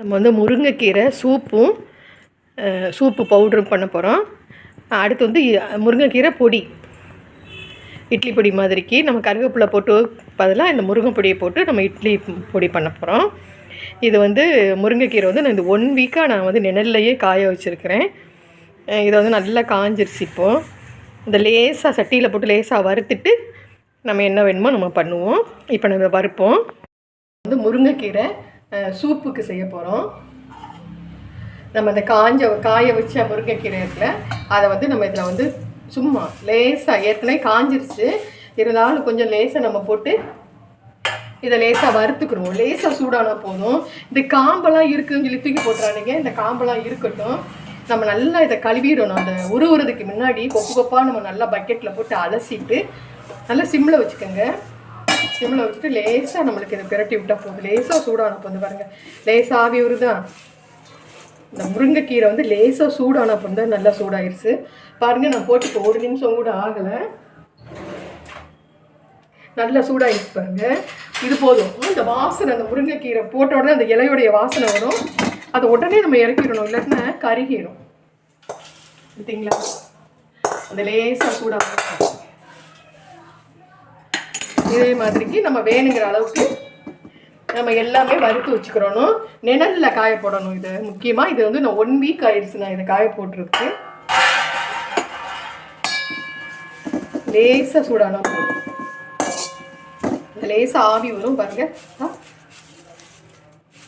நம்ம வந்து முருங்கைக்கீரை சூப்பு பவுடரும் பண்ண போகிறோம். அடுத்து வந்து முருங்கைக்கீரை பொடி, இட்லி பொடி மாதிரிக்கு நம்ம கருவேப்பிலை போட்டு பதிலாக இந்த முருங்கை பொடியை போட்டு நம்ம இட்லி பொடி பண்ண போகிறோம். இது வந்து முருங்கைக்கீரை வந்து நான் இந்த 1 வீக்காக நான் வந்து நிழல்லையே காய வச்சுருக்கிறேன். இதை வந்து நல்லா காஞ்சிருச்சு. இப்போது இந்த லேசாக சட்டியில் போட்டு லேசாக வறுத்துட்டு நம்ம என்ன வேணுமோ நம்ம பண்ணுவோம். இப்போ நம்ம வறுப்போம். வந்து முருங்கைக்கீரை சூப்புக்கு செய்ய போகிறோம். நம்ம அந்த காய வச்ச முருங்கைக்கீரை இருக்குல்ல, அதை வந்து நம்ம இதில் வந்து சும்மா லேசாக ஏற்கனவே காஞ்சிருச்சு, இருந்தாலும் கொஞ்சம் லேசாக நம்ம போட்டு இதை லேசாக வறுத்துக்கிறோம். லேசாக சூடானா போதும். இந்த காம்பெல்லாம் இருக்குதுன்னு சொல்லி தூக்கி போட்டுறானுங்க. இந்த காம்பெல்லாம் இருக்கட்டும். நம்ம நல்லா இதை கழுவிடணும். அந்த உருவுறதுக்கு முன்னாடி கொப்பாக நம்ம நல்லா பக்கெட்டில் போட்டு அலசிட்டு நல்லா சிம்மில் வச்சுக்கோங்க. சிம்மில் வச்சுட்டு லேசாக நம்மளுக்கு இதை பிரட்டி விட்டால் போதும். லேசாக சூடான போது பாருங்கள், லேசாக ஆவி வருதான். இந்த முருங்கைக்கீரை வந்து லேசாக சூடான போது நல்லா சூடாயிருச்சு பாருங்கள். நான் போட்டு இப்போ 1 நிமிஷம் கூட ஆகலை, நல்லா சூடாகிடுச்சு பாருங்கள். இது போதும். இந்த வாசனை, அந்த முருங்கைக்கீரை போட்ட உடனே அந்த இலையோடைய வாசனை வரும். அதை உடனே நம்ம இறக்கிடணும், இல்லாட்டினா கருகிடும். பார்த்தீங்களா? அந்த லேசாக சூடாக இதே மாதிரிக்கு நம்ம வேணுங்கிற அளவுக்கு நம்ம எல்லாமே வறுத்து வச்சுக்கிறோம். நிழலில் காய போடணும். இது முக்கியமாக. இது வந்து நான் 1 வீக் ஆயிடுச்சு நான் இதை காய போட்டுருக்கு. லேசாக சூடானா போதும். லேசாக ஆவி வரும் பாருங்க.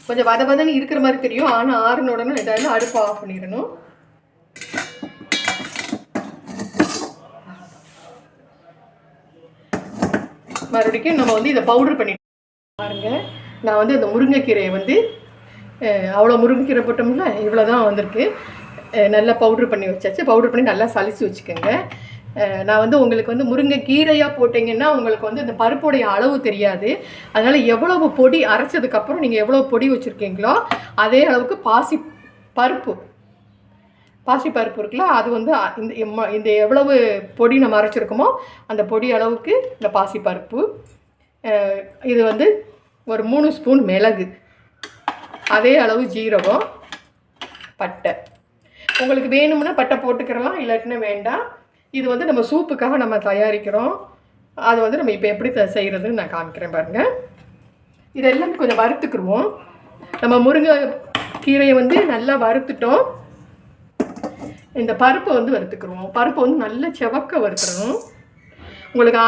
கொஞ்சம் வதன்னு இருக்கிற மாதிரி தெரியும், ஆனால் ஆறுன உடனே ஏதாவது அடுப்பு ஆஃப் பண்ணிடணும். மறுபடியும் நம்ம வந்து இதை பவுடர் பண்ணிட்டு பாருங்க. நான் வந்து அந்த முருங்கைக்கீரையை வந்து அவ்வளோ முருங்கைக்கீரை போட்டோம்னா இவ்வளோ தான் வந்திருக்கு. நல்லா பவுட்ரு பண்ணி வச்சாச்சு. பவுடர் பண்ணி நல்லா சலிச்சு வச்சுக்கோங்க. நான் வந்து உங்களுக்கு வந்து முருங்கைக்கீரையாக போட்டிங்கன்னா உங்களுக்கு வந்து இந்த பருப்புடைய அளவு தெரியாது. அதனால் எவ்வளவு பொடி அரைச்சதுக்கப்புறம் நீங்கள் எவ்வளோ பொடி வச்சுருக்கீங்களோ அதே அளவுக்கு பாசிப்பருப்பு இருக்குல்ல, அது வந்து இந்த எவ்வளவு பொடி நம்ம அரைச்சிருக்கோமோ அந்த பொடி அளவுக்கு இந்த பாசிப்பருப்பு. இது வந்து ஒரு 3 ஸ்பூன் மிளகு, அதே அளவு ஜீரகம், பட்டை. உங்களுக்கு வேணும்னா பட்டை போட்டுக்கிறலாம், இல்லாட்டினா வேண்டாம். இது வந்து நம்ம சூப்புக்காக நம்ம தயாரிக்கிறோம். அது வந்து நம்ம இப்போ எப்படி செய்கிறதுன்னு நான் காமிக்கிறேன் பாருங்கள். இதெல்லாம் கொஞ்சம் வறுத்துக்குருவோம். நம்ம முருங்கை கீரையை வந்து நல்லா வறுத்துட்டோம். இந்த பருப்பை வந்து வறுத்துக்குருவோம். பருப்பை வந்து நல்லா செவக்க வறுத்துடணும். உங்களுக்கு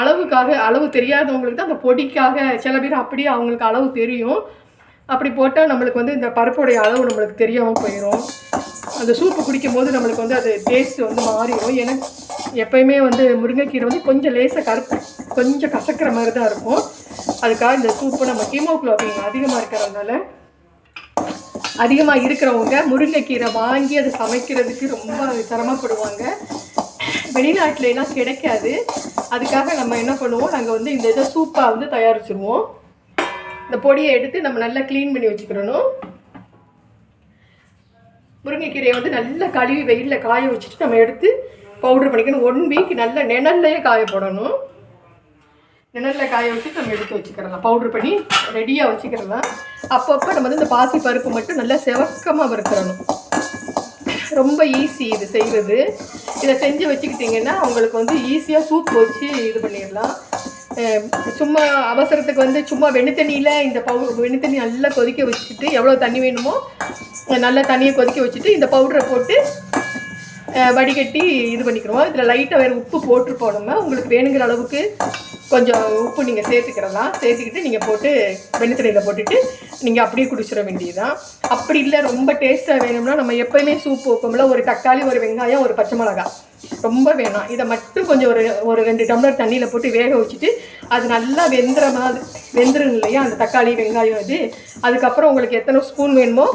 அளவு தெரியாதவங்களுக்கு தான் அந்த பொடிக்காக சில பேர் அப்படியே அவங்களுக்கு அளவு தெரியும். அப்படி போட்டால் நம்மளுக்கு வந்து இந்த பருப்புடைய அளவு நம்மளுக்கு தெரியாமல் போயிடும். அந்த சூப்பு குடிக்கும் போது நம்மளுக்கு வந்து அது டேஸ்ட்டு வந்து மாறிடும். ஏன்னா எப்போயுமே வந்து முருங்கைக்கீரை வந்து கொஞ்சம் லேசாக கொஞ்சம் கசக்கிற மாதிரி தான் இருக்கும். அதுக்காக இந்த சூப்பு நம்ம ஹீமோகுளோபின் அதிகமாக இருக்கிறதுனால, அதிகமாக இருக்கிறவங்க முருங்கைக்கீரை வாங்கி அதை சமைக்கிறதுக்கு ரொம்ப சிரமப்படுவாங்க. வெளிநாட்டிலலாம் கிடைக்காது. அதுக்காக நம்ம என்ன பண்ணுவோம், நாங்கள் வந்து இந்த இதை சூப்பாக வந்து தயாரிச்சுருவோம். இந்த பொடியை எடுத்து நம்ம நல்லா க்ளீன் பண்ணி வச்சுக்கிறணும். முருங்கைக்கீரையை வந்து நல்லா கழுவி வெயிலில் காய வச்சுட்டு நம்ம எடுத்து பவுட்ரு பண்ணிக்கணும். 1 வீக் நல்லா நிழல்லையே காய போடணும். நிழலில் காய வச்சுட்டு நம்ம எடுத்து வச்சுக்கிறலாம். பவுட்ரு பண்ணி ரெடியாக வச்சுக்கிறலாம். அப்பப்போ நம்ம வந்து இந்த பாசி பருப்பு மட்டும் நல்லா செவக்கமாக வறுக்கிறணும். ரொம்ப ஈஸி இது செய்கிறது. இதை செஞ்சு வச்சுக்கிட்டிங்கன்னா உங்களுக்கு வந்து ஈஸியாக சூப் வச்சு இது பண்ணிடலாம். சும்மா அவசரத்துக்கு வந்து சும்மா வெண்ணி வெண்ணி நல்லா கொதிக்க வச்சுட்டு, எவ்வளோ தண்ணி வேணுமோ நல்லா தண்ணியை கொதிக்க வச்சுட்டு இந்த பவுடரை போட்டு வடிகட்டி இது பண்ணிக்கிறோம். இதில் லைட்டாக வேறு உப்பு போட்டிருப்போம். நம்ம உங்களுக்கு வேணுங்கிற அளவுக்கு கொஞ்சம் உப்பு நீங்கள் சேர்த்துக்கிட்டு நீங்கள் போட்டு வெண்ணத்தண்ணியில் போட்டுட்டு நீங்கள் அப்படியே குடிச்சிட வேண்டியதுதான். அப்படி இல்லை ரொம்ப டேஸ்ட்டாக வேணும்னா நம்ம எப்போயுமே சூப்பு வைப்போம்ல, ஒரு தக்காளி, ஒரு வெங்காயம், ஒரு பச்சை மிளகாய் ரொம்ப வேணாம். இதை மட்டும் கொஞ்சம் ஒரு 2 டம்ளர் தண்ணியில் போட்டு வேக வச்சுட்டு அது நல்லா வெந்துடும் இல்லையா அந்த தக்காளி வெங்காயம் இது. அதுக்கப்புறம் உங்களுக்கு எத்தனை ஸ்பூன் வேணுமோ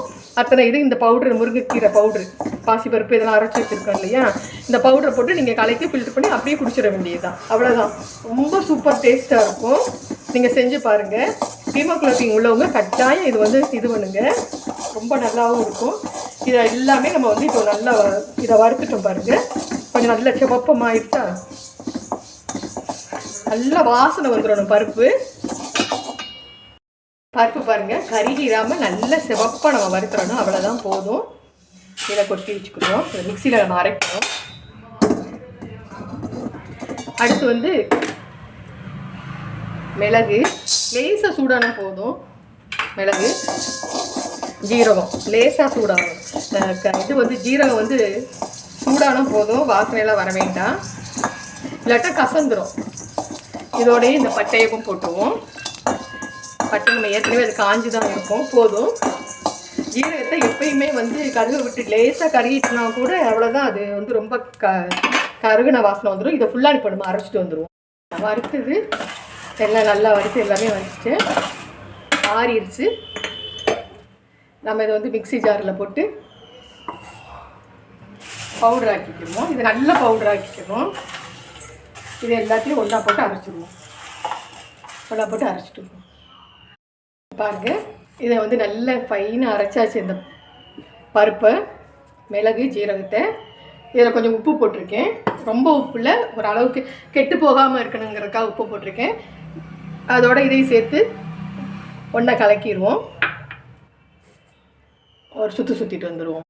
அத்தனை இது இந்த பவுட்ரு, முருங்கைக்கீரை பவுட்ரு, பாசிப்பருப்பு இதெல்லாம் அரைச்சி வச்சுருக்கோம் இல்லையா, இந்த பவுடரை போட்டு நீங்கள் கலக்கி ஃபில்டர் பண்ணி அப்படியே குடிச்சிட வேண்டியது தான். அவ்வளோதான். ரொம்ப சூப்பர் டேஸ்ட்டாக இருக்கும். நீங்கள் செஞ்சு பாருங்கள். ஹீமோகுளோபின் உள்ளவங்க கட்டாயம் இது வந்து இது பண்ணுங்கள். ரொம்ப நல்லாவும் இருக்கும். இதை எல்லாமே நம்ம வந்து இப்போ நல்லா இதை வறுத்துட்டோம் பாருங்கள். கொஞ்சம் நல்லா செவப்பமாயிடுச்சா, நல்லா வாசனை வந்துடணும் பருப்பு. பருப்பு பாருங்கள் கருகிடாமல் நல்ல சிவப்பாக நம்ம வறுக்கிறோன்னா அவ்வளோதான் போதும். இதை கொட்டி வச்சுக்கிறோம். இதை மிக்சியில் நம்ம அரைக்கிறோம். அடுத்து வந்து மிளகு லேசாக சூடான போதும். மிளகு ஜீரகம் லேசாக சூடாகும். இது வந்து ஜீரகம் வந்து சூடான போதும், வாசனையெல்லாம் வர வேண்டாம், இல்லாட்டா கசந்துடும். இதோடய இந்த பட்டையவும் போட்டுவோம். பட்டை நம்ம ஏற்கனவே அது காஞ்சி தான் இருக்கும், போதும். ஜீரகத்தை எப்பயுமே வந்து கருக விட்டு லேசாக கருகிட்டுனா கூட அவ்வளோதான், அது வந்து ரொம்ப கருகின வாசனை வந்துடும். இதை ஃபுல்லாக இப்போ நம்ம அரைச்சிட்டு வந்துடுவோம். வறுத்தது எல்லாம் நல்லா வறுத்து எல்லாமே வறுத்துட்டு ஆறிடுச்சு. நம்ம இதை வந்து மிக்சி ஜாரில் போட்டு பவுடர் ஆக்கிக்கிறோம். இது நல்லா பவுடர் ஆக்கிக்கிறோம். இது எல்லாத்தையும் ஒன்றா போட்டு அரைச்சிடுவோம். ஒன்றா போட்டு அரைச்சிட்டுருவோம். பாருங்கள், இதை வந்து நல்ல ஃபைனாக அரைச்சாச்சு. இந்த பருப்பை, மிளகு, ஜீரகத்தை, இதில் கொஞ்சம் உப்பு போட்டிருக்கேன். ரொம்ப உப்பு இல்லை, ஒரு அளவுக்கு கெட்டு போகாமல் இருக்கணுங்கிறதுக்காக உப்பு போட்டிருக்கேன். அதோட இதையும் சேர்த்து ஒன்றா கலக்கிடுவோம். ஒரு சுற்றிட்டு வந்துடுவோம்.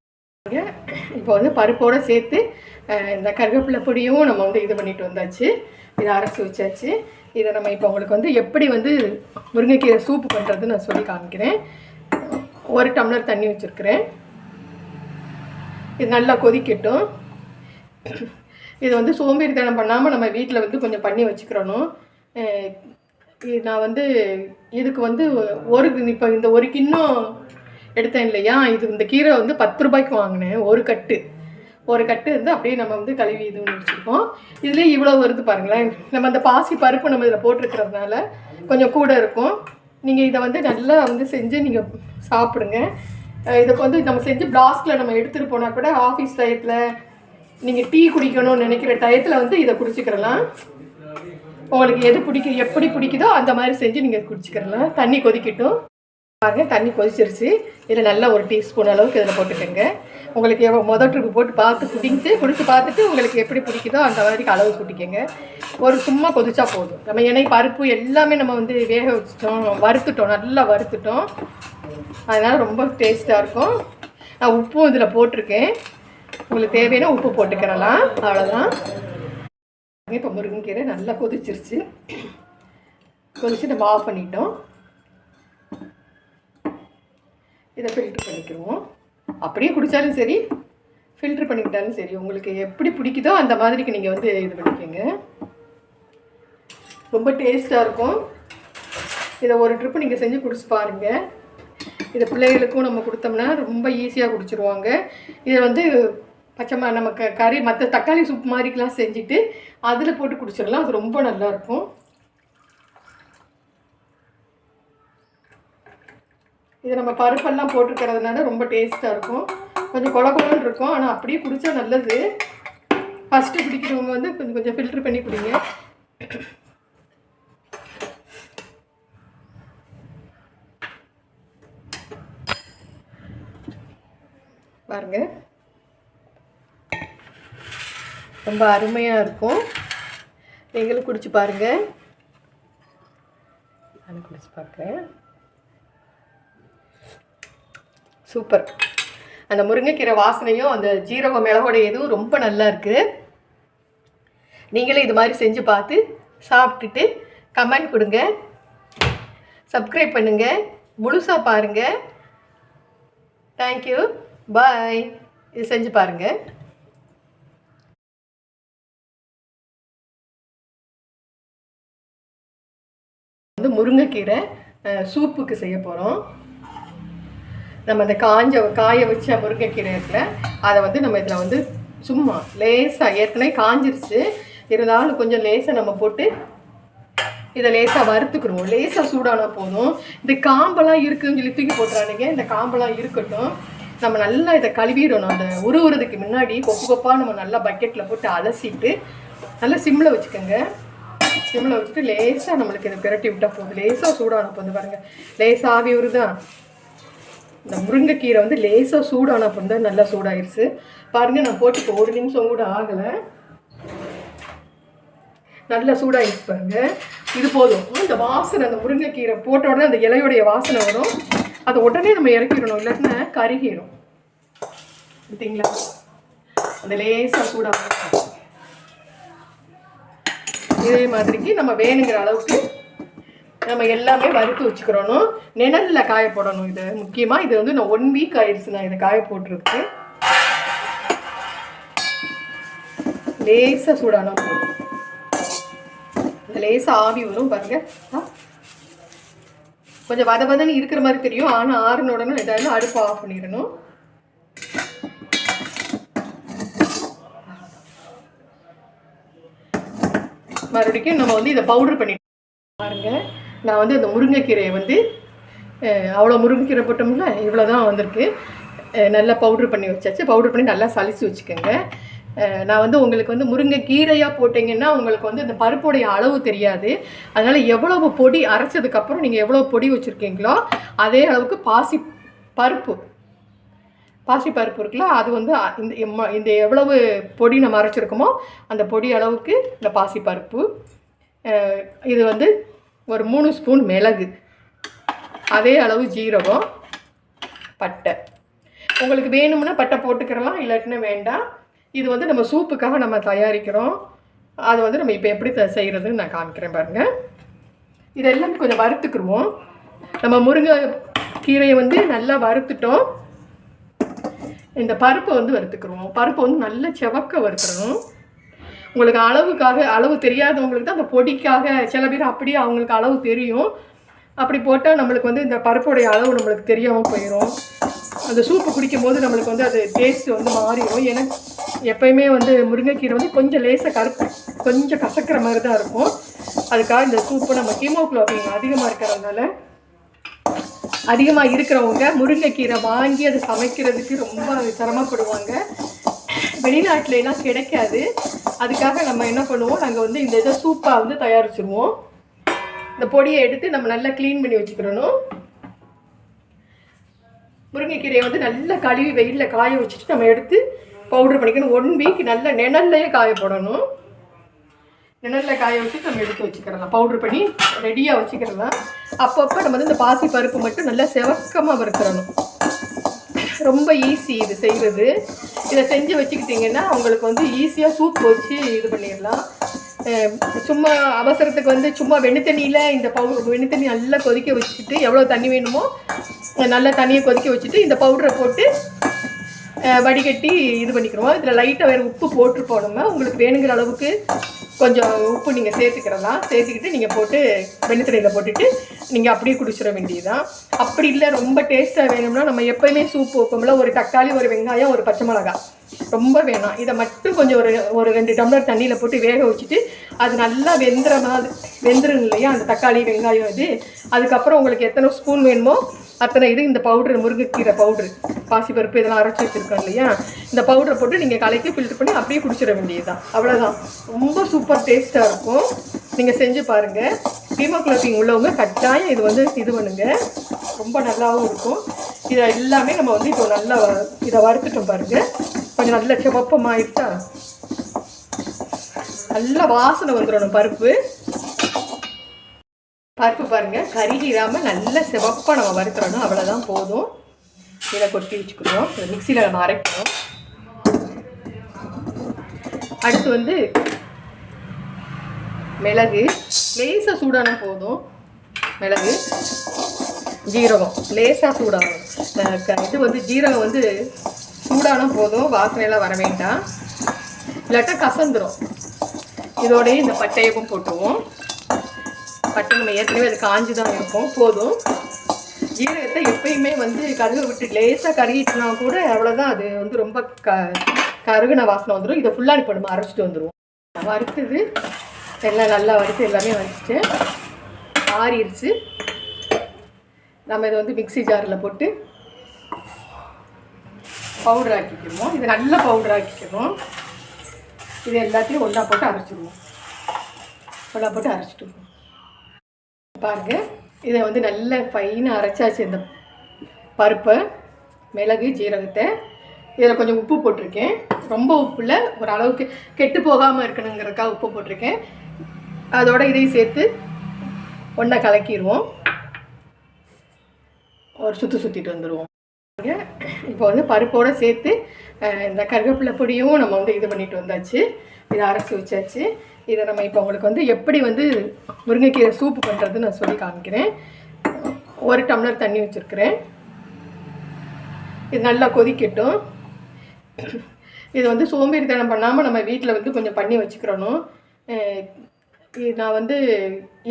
இப்போ வந்து பருப்போடு சேர்த்து இந்த கருவேப்பிலை பொடியும் நம்ம வந்து இது பண்ணிட்டு வந்தாச்சு. இதை அரைச்சி வச்சாச்சு. இதை நம்ம இப்போ உங்களுக்கு வந்து எப்படி வந்து முருங்கைக்கீரை சூப்பு பண்ணுறதுன்னு நான் சொல்லி காமிக்கிறேன். 1 டம்ளர் தண்ணி வச்சுருக்கிறேன். இது நல்லா கொதிக்கட்டும். இது வந்து சோம்பேறித்தனம் பண்ணாமல் நம்ம வீட்டில் வந்து கொஞ்சம் பண்ணி வச்சுக்கிறணும். நான் வந்து இதுக்கு வந்து இப்போ இந்த 1 கிண்ணம் எடுத்தேன் இல்லையா, இது இந்த கீரை வந்து 10 ரூபாய்க்கு வாங்கினேன். ஒரு கட்டு வந்து அப்படியே நம்ம வந்து கழுவி இதுன்னு வச்சுருக்கோம். இதுலேயே இவ்வளோ வருது பாருங்களேன். நம்ம அந்த பாசி பருப்பு நம்ம இதில் போட்டிருக்கிறதுனால கொஞ்சம் கூட இருக்கும். நீங்கள் இதை வந்து நல்லா வந்து செஞ்சு நீங்கள் சாப்பிடுங்க. இதுக்கு வந்து நம்ம செஞ்சு பிளாஸ்கில் நம்ம எடுத்துகிட்டு போனால் கூட ஆஃபீஸ் டயத்தில் நீங்கள் டீ குடிக்கணும்னு நினைக்கிற டயத்தில் வந்து இதை குடிச்சிக்கிறலாம். உங்களுக்கு எப்படி பிடிக்குதோ அந்த மாதிரி செஞ்சு நீங்கள் குடிச்சிக்கிறலாம். தண்ணி கொதிக்கட்டும். பாருங்கள், தண்ணி கொதிச்சிருச்சு. இதில் நல்லா 1 டீஸ்பூன் அளவுக்கு இதில் போட்டுக்கோங்க. உங்களுக்கு மொதல் ட்ரிப்பு போட்டு பார்த்து குடிச்சு பார்த்துட்டு உங்களுக்கு எப்படி பிடிக்குதோ அந்த மாதிரி அளவு கூட்டிக்கோங்க. ஒரு சும்மா கொதிச்சா போதும். நம்ம எண்ணெய் பருப்பு எல்லாமே நம்ம வந்து வேக வச்சுட்டோம், வறுத்துட்டோம், நல்லா வறுத்துட்டோம். அதனால் ரொம்ப டேஸ்ட்டாக இருக்கும். நான் உப்பும் இதில் போட்டிருக்கேன். உங்களுக்கு தேவையான உப்பு போட்டுக்கிறலாம். அவ்வளோதான். இப்போ முருங்கைக்கீரை நல்லா கொதிச்சிருச்சு. கொதிச்சு நம்ம ஆஃப் பண்ணிட்டோம். இதை ஃபில்ட்ரு பண்ணிக்கிடுவோம். அப்படியே குடித்தாலும் சரி, ஃபில்ட்ரு பண்ணிக்கிட்டாலும் சரி, உங்களுக்கு எப்படி பிடிக்குதோ அந்த மாதிரிக்கு நீங்கள் வந்து இது பண்ணிக்கோங்க. ரொம்ப டேஸ்ட்டாக இருக்கும். இதை ஒரு ட்ரிப்பு நீங்கள் செஞ்சு குடிச்சு பாருங்கள். இதை பிள்ளைகளுக்கும் நம்ம கொடுத்தோம்னா ரொம்ப ஈஸியாக குடிச்சிருவாங்க. இதை வந்து நம்ம கறி மற்ற தக்காளி சூப் மாதிரிக்கெலாம் செஞ்சுட்டு அதில் போட்டு குடிச்சிடலாம். அது ரொம்ப நல்லாயிருக்கும். இது நம்ம பருப்பெல்லாம் போட்டுருக்கிறதுனால ரொம்ப டேஸ்ட்டாக இருக்கும். கொஞ்சம் கொலன்னு இருக்கும், ஆனால் அப்படியே குடித்தா நல்லது. ஃபஸ்ட்டு குடிக்கிறவங்க வந்து கொஞ்சம் ஃபில்ட்ரு பண்ணி குடிங்க. பாருங்க, ரொம்ப அருமையாக இருக்கும். நீங்களும் குடிச்சு பாருங்கள். நான் குடிச்சு பார்க்குறேன். சூப்பர். அந்த முருங்கைக்கீரை வாசனையும் அந்த ஜீரகம் மிளகோட எதுவும் ரொம்ப நல்லா இருக்குது. நீங்களே இது மாதிரி செஞ்சு பார்த்து சாப்பிட்டுட்டு கமெண்ட் கொடுங்க. சப்ஸ்கிரைப் பண்ணுங்கள். முழுசாக பாருங்கள். தேங்க்யூ. பாய். இது செஞ்சு பாருங்கள். வந்து முருங்கைக்கீரை சூப்புக்கு செய்ய போகிறோம். நம்ம அந்த காய வச்ச முருங்கைக்கீரை இருக்குல்ல, அதை வந்து நம்ம இதில் வந்து சும்மா லேசாக, ஏற்கனவே காஞ்சிருச்சு, இருந்தாலும் கொஞ்சம் லேசாக நம்ம போட்டு இதை லேசாக வறுத்துக்கிடுவோம். லேசாக சூடானா போதும். இந்த காம்பெல்லாம் இருக்குதுன்னு சொல்லி தூக்கி போட்டுறானுங்க. இந்த காம்பெல்லாம் இருக்கட்டும். நம்ம நல்லா இதை கழுவிடணும். அந்த உருவுறதுக்கு முன்னாடி கொப்பாக நம்ம நல்லா பக்கெட்டில் போட்டு அலசிட்டு நல்லா சிம்மில் வச்சுக்கோங்க. சிம்மில் வச்சுட்டு லேசாக நம்மளுக்கு இதை பிரட்டி விட்டால் போதும். லேசாக சூடான போது பாருங்கள், லேசாக ஆவி வருதான். இந்த முருங்கைக்கீரை வந்து லேசாக சூடான பொண்ணு தான் நல்லா சூடாகிடுச்சு. பாருங்கள், நான் போட்டு இப்போ 1 நிமிஷம் கூட ஆகலை, நல்லா சூடாகிடுச்சு பாருங்கள். இது போதும். இந்த வாசனை, அந்த முருங்கைக்கீரை போட்ட உடனே அந்த இலையுடைய வாசனை வரும். அதை உடனே நம்ம இறக்கிடணும், இல்லைன்னா கருகிடும். பார்த்தீங்களா? அந்த லேசாக சூடாக இதே மாதிரிக்கு நம்ம வேணுங்கிற அளவுக்கு நம்ம எல்லாமே வறுத்து வச்சுக்கிறோம். நிழலில் காய போடணும். இது முக்கியமாக இது வந்து நான் 1 வீக் ஆயிடுச்சு நான் இதை காய போட்டுருக்கு. லேசாக சூடானா போதும். இந்த லேசாக ஆவி வரும் பாருங்க. கொஞ்சம் வதன்னு இருக்கிற மாதிரி தெரியும். ஆனால் ஆறுன உடனே ஏதாவது அடுப்பு ஆஃப் பண்ணிடணும். மறுபடியும் நம்ம வந்து இதை பவுடர் பண்ணிட்டு பாருங்க. நான் வந்து இந்த முருங்கைக்கீரையை வந்து அவ்வளோ முருங்கைக்கீரை போட்டோம்ல, இவ்வளோ தான் வந்திருக்கு. நல்லா பவுடர் பண்ணி வச்சாச்சு. பவுடர் பண்ணி நல்லா சலிச்சு வச்சுக்கோங்க. நான் வந்து உங்களுக்கு வந்து முருங்கைக்கீரையாக போட்டிங்கன்னா உங்களுக்கு வந்து இந்த பருப்புடைய அளவு தெரியாது. அதனால் எவ்வளவு பொடி அரைச்சதுக்கப்புறம் நீங்கள் எவ்வளோ பொடி வச்சுருக்கீங்களோ அதே அளவுக்கு பாசி பருப்பு இருக்குல்ல, அது வந்து இந்த எவ்வளவு பொடி நம்ம அரைச்சிருக்கோமோ அந்த பொடி அளவுக்கு இந்த பாசி பருப்பு. இது வந்து ஒரு 3 ஸ்பூன் மிளகு, அதே அளவு ஜீரகம், பட்டை. உங்களுக்கு வேணும்னா பட்டை போட்டுக்கிறலாம், இல்லாட்டினா வேண்டாம். இது வந்து நம்ம சூப்புக்காக நம்ம தயாரிக்கிறோம். அது வந்து நம்ம இப்போ எப்படி செய்கிறதுன்னு நான் காமிக்கிறேன் பாருங்கள். இதெல்லாமே கொஞ்சம் வறுத்துக்குருவோம். நம்ம முருங்கை கீரையை வந்து நல்லா வறுத்துட்டோம். இந்த பருப்பை வந்து வறுத்துக்குருவோம். பருப்பை வந்து நல்லா செவக்க வறுத்துடணும். உங்களுக்கு அளவு தெரியாதவங்களுக்கு தான் அந்த பொடிக்காக சில பேர் அப்படியே அவங்களுக்கு அளவு தெரியும். அப்படி போட்டால் நம்மளுக்கு வந்து இந்த பருப்புடைய அளவு நம்மளுக்கு தெரியாமல் போயிடும். அந்த சூப்பு குடிக்கும் போது நம்மளுக்கு வந்து அது டேஸ்ட்டு வந்து மாறிடும். எனக்கு எப்போயுமே வந்து முருங்கைக்கீரை வந்து கொஞ்சம் லேசாக கொஞ்சம் கசக்கிற மாதிரி தான் இருக்கும். அதுக்காக இந்த சூப்பு நம்ம ஹீமோகுளோபின் அதிகமாக இருக்கிறதுனால அதிகமாக இருக்கிறவங்க முருங்கைக்கீரை வாங்கி அதை சமைக்கிறதுக்கு ரொம்ப சிரமப்படுவாங்க. வெளிநாட்டிலலாம் கிடைக்காது. அதுக்காக நம்ம என்ன பண்ணுவோம், நாங்கள் வந்து இந்த இதை சூப்பாக வந்து தயாரிச்சிருவோம். இந்த பொடியை எடுத்து நம்ம நல்லா க்ளீன் பண்ணி வச்சுக்கிறணும். முருங்கைக்கீரையை வந்து நல்லா கழுவி வெயிலில் காய வச்சுட்டு நம்ம எடுத்து பவுடர் பண்ணிக்கணும். 1 வீக் நல்லா நிழல்லையே காய போடணும். நிழலில் காய வச்சுட்டு நம்ம எடுத்து வச்சுக்கிறலாம். பவுடர் பண்ணி ரெடியாக வச்சுக்கிறலாம். அப்பப்போ நம்ம வந்து இந்த பாசி பருப்பு மட்டும் நல்லா செவக்கமாக வறுக்கிறணும். ரொம்ப ஈஸி இது செய்கிறது. இதை செஞ்சு வச்சுக்கிட்டிங்கன்னா உங்களுக்கு வந்து ஈஸியாக சூப் வச்சு இது பண்ணிடலாம். சும்மா அவசரத்துக்கு வந்து சும்மா வெண்ணி இந்த வெண்ணி தண்ணி நல்லா கொதிக்க வச்சுட்டு எவ்வளோ தண்ணி வேணுமோ நல்லா தண்ணியை கொதிக்க வச்சுட்டு இந்த பவுடரை போட்டு வடிகட்டி இது பண்ணிக்கிறோம். இதில் லைட்டாக வேறு உப்பு போட்டுருப்போம். நம்ம உங்களுக்கு வேணுங்கிற அளவுக்கு கொஞ்சம் உப்பு நீங்கள் சேர்த்துக்கிட்டு நீங்கள் போட்டு வெண்ணி தண்ணியில் போட்டுட்டு நீங்கள் அப்படியே குடிச்சிட வேண்டியதுதான். அப்படி இல்லை ரொம்ப டேஸ்ட்டாக வேணும்னா நம்ம எப்போயுமே சூப் வைப்போம்ல, ஒரு தக்காளி, ஒரு வெங்காயம், ஒரு பச்சை மிளகாய் ரொம்ப வேணாம். இதை மட்டும் கொஞ்சம் ஒரு 2 டம்ளர் தண்ணியில் போட்டு வேக வச்சுட்டு அது நல்லா வெந்துருங்க இல்லையா அந்த தக்காளி வெங்காயம் இது. அதுக்கப்புறம் உங்களுக்கு எத்தனை ஸ்பூன் வேணுமோ அத்தனை இது இந்த பவுடர், முருங்கைக்கீரை பவுட்ரு, பாசிப்பருப்பு இதெல்லாம் அரைச்சி வச்சுருக்கோம் இல்லையா, இந்த பவுடரை போட்டு நீங்கள் கலக்கி ஃபில்டர் பண்ணி அப்படியே குடிச்சிட வேண்டியதுதான். அவ்வளோதான். ரொம்ப சூப்பர் டேஸ்ட்டாக இருக்கும். நீங்கள் செஞ்சு பாருங்கள். ஹீமோகுளோபின் உள்ளவங்க கட்டாயம் இது வந்து இது பண்ணுங்கள். ரொம்ப நல்லாவும் இருக்கும். இதை எல்லாமே நம்ம வந்து இப்போ நல்லா இதை வறுத்துட்டோம் பாருங்கள். கொஞ்சம் நல்ல செவப்பமாயிடுச்சா, நல்ல வாசனை வந்துடணும். பருப்பு பாருங்கள் கருகிடாமல் நல்ல செவப்பாக நம்ம வறுக்கிறோம். அவ்வளோதான், போதும். இதை கொட்டி வச்சுக்கிறோம். மிக்சியில் நம்ம அரைக்கிறோம். அடுத்து வந்து மிளகு லேசாக சூடானா போதும். மிளகு, ஜீரகம் லேசாக சூடாகும். இது வந்து ஜீரகம் வந்து சூடானா போதும், வாசனையெல்லாம் வர வேண்டாம், இல்லாட்டா கசந்துடும். இதோடய இந்த பட்டையவும் போட்டுவோம். பட்டை நம்ம ஏற்கனவே அது காஞ்சி தான் இருக்கும், போதும். ஜீரகத்தை எப்பயுமே வந்து கருக விட்டு லேசாக கருகிட்டுனா கூட அவ்வளோதான், அது வந்து ரொம்ப கருகின வாசனை வந்துடும். இதை ஃபுல்லாக இப்போ நம்ம அரைச்சிட்டு வந்துடுவோம். வறுத்தது எல்லாம் நல்லா வறுத்து எல்லாமே வறுத்துட்டு ஆறிடுச்சு. நம்ம இதை வந்து மிக்சி ஜாரில் போட்டு பவுடர் ஆக்கிக்கிறோம். இது நல்லா பவுடர் ஆக்கிக்கிறோம். இது எல்லாத்தையும் ஒன்றா போட்டு அரைச்சிடுவோம். பாருங்கள், இதை வந்து நல்லா ஃபைனாக அரைச்சாச்சு. இந்த பருப்பை, மிளகு, ஜீரகத்தை, இதில் கொஞ்சம் உப்பு போட்டிருக்கேன். ரொம்ப உப்பு இல்லை, ஒரு அளவுக்கு கெட்டு போகாமல் இருக்கணுங்கிறதுக்காக உப்பு போட்டிருக்கேன். அதோட இதையும் சேர்த்து ஒன்றா கலக்கிடுவோம். ஒரு சுற்றிட்டு வந்துடுவோம். இப்போ வந்து பருப்போடு சேர்த்து இந்த கருவேப்பிலை பொடியும் நம்ம வந்து இது பண்ணிட்டு வந்தாச்சு. இதை அரைச்சி வச்சாச்சு. இதை நம்ம இப்போ உங்களுக்கு வந்து எப்படி வந்து முருங்கைக்கீரை சூப்பு பண்ணுறது நான் சொல்லி காமிக்கிறேன். 1 டம்ளர் தண்ணி வச்சுருக்கிறேன். இது நல்லா கொதிக்கட்டும். இது வந்து சோம்பேறித்தனம் பண்ணாமல் நம்ம வீட்டில் வந்து கொஞ்சம் பண்ணி வச்சுக்கிறணும். நான் வந்து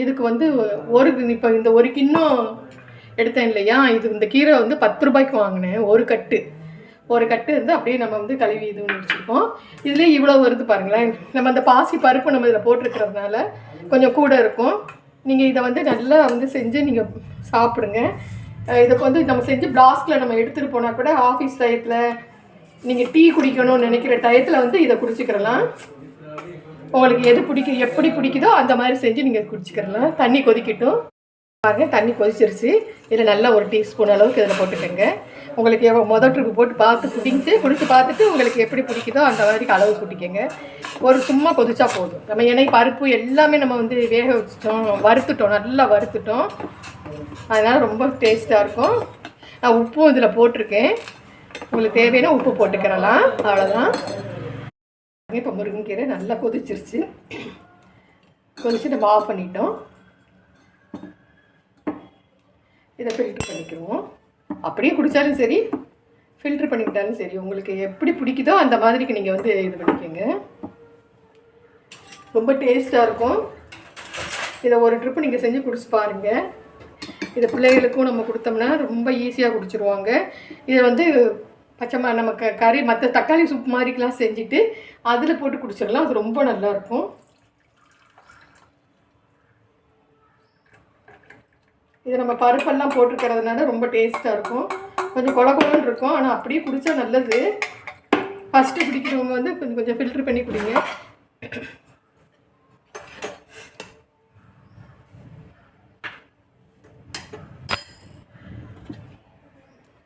இதுக்கு வந்து இப்போ இந்த 1 கிண்ணம் எடுத்தேன் இல்லையா, இந்த கீரை வந்து 10 ரூபாய்க்கு வாங்கினேன். ஒரு கட்டு வந்து அப்படியே நம்ம வந்து கழுவி இதுன்னு வச்சுருக்கோம். இதுலேயே இவ்வளோ வருது பாருங்களேன். நம்ம அந்த பாசி பருப்பு நம்ம இதில் போட்டிருக்கிறதுனால கொஞ்சம் கூட இருக்கும். நீங்கள் இதை வந்து நல்லா வந்து செஞ்சு நீங்கள் சாப்பிடுங்க. இதுக்கு வந்து நம்ம செஞ்சு பிளாஸ்கில் நம்ம எடுத்துகிட்டு போனால் கூட ஆஃபீஸ் டயத்தில் நீங்கள் டீ குடிக்கணும்னு நினைக்கிற டயத்தில் வந்து இதை குடிச்சிக்கிறலாம். உங்களுக்கு எப்படி பிடிக்குதோ அந்த மாதிரி செஞ்சு நீங்கள் குடிச்சிக்கிறலாம். தண்ணி கொதிக்கட்டும். பாருங்கள், தண்ணி கொதிச்சிருச்சு. இதில் நல்லா 1 டீஸ்பூன் அளவுக்கு இதில் போட்டுக்கோங்க. உங்களுக்கு முதல் ட்ரிப்பு போட்டு குடிச்சு பார்த்துட்டு உங்களுக்கு எப்படி பிடிக்குதோ அந்த மாதிரி அளவு கூட்டிக்கோங்க. சும்மா கொதிச்சா போதும். நம்ம எண்ணெய் பருப்பு எல்லாமே நம்ம வந்து வேக வச்சுட்டோம், நல்லா வறுத்துட்டோம். அதனால் ரொம்ப டேஸ்ட்டாக இருக்கும். நான் உப்பும் இதில் போட்டிருக்கேன். உங்களுக்கு தேவையான உப்பு போட்டுக்கிறலாம். அவ்வளோதான். இப்போ முருங்கைக்கீரை நல்லா கொதிச்சிருச்சு. கொதிச்சு நம்ம ஆஃப் பண்ணிட்டோம். இதை ஃபில்ட்ரு பண்ணிக்குவோம். அப்படியே குடித்தாலும் சரி, ஃபில்ட்ரு பண்ணிக்கிட்டாலும் சரி, உங்களுக்கு எப்படி பிடிக்குதோ அந்த மாதிரிக்கு நீங்கள் வந்து இது பண்ணிக்கோங்க. ரொம்ப டேஸ்ட்டாக இருக்கும். இதை 1 ட்ரிப்பு நீங்கள் செஞ்சு குடிச்சு பாருங்கள். இதை பிள்ளைகளுக்கும் நம்ம கொடுத்தோம்னா ரொம்ப ஈஸியாக குடிச்சிருவாங்க. இதை வந்து நம்ம கறி மற்ற தக்காளி சூப் மாதிரிக்கெலாம் செஞ்சுட்டு அதில் போட்டு குடிச்சிடலாம். அது ரொம்ப நல்லாயிருக்கும். இது நம்ம பருப்பெல்லாம் போட்டுக்கிறதுனால ரொம்ப டேஸ்ட்டாக இருக்கும். கொஞ்சம் கொலன்னு இருக்கும். ஆனால் அப்படியே குடித்தா நல்லது. ஃபஸ்ட்டு குடிக்கிறவங்க வந்து கொஞ்சம் ஃபில்ட்ரு பண்ணி குடிங்க.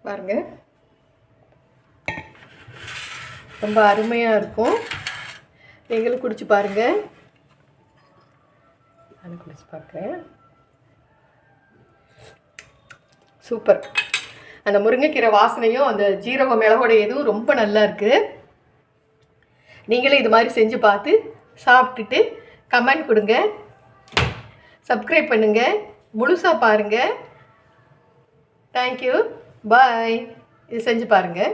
பாருங்க, ரொம்ப அருமையாக இருக்கும். நீங்களும் குடிச்சு பாருங்கள். நான் குடிச்சு பார்க்குறேன். சூப்பர். அந்த முருங்கைக்கீரை வாசனையும் அந்த ஜீரகம் மிளகோட இதுவும் ரொம்ப நல்லா இருக்குது. நீங்களே இது மாதிரி செஞ்சு பார்த்து சாப்பிட்டுட்டு கமெண்ட் கொடுங்க. சப்ஸ்கிரைப் பண்ணுங்கள். முழுசாக பாருங்கள். தேங்க்யூ. பாய். இது செஞ்சு பாருங்கள்.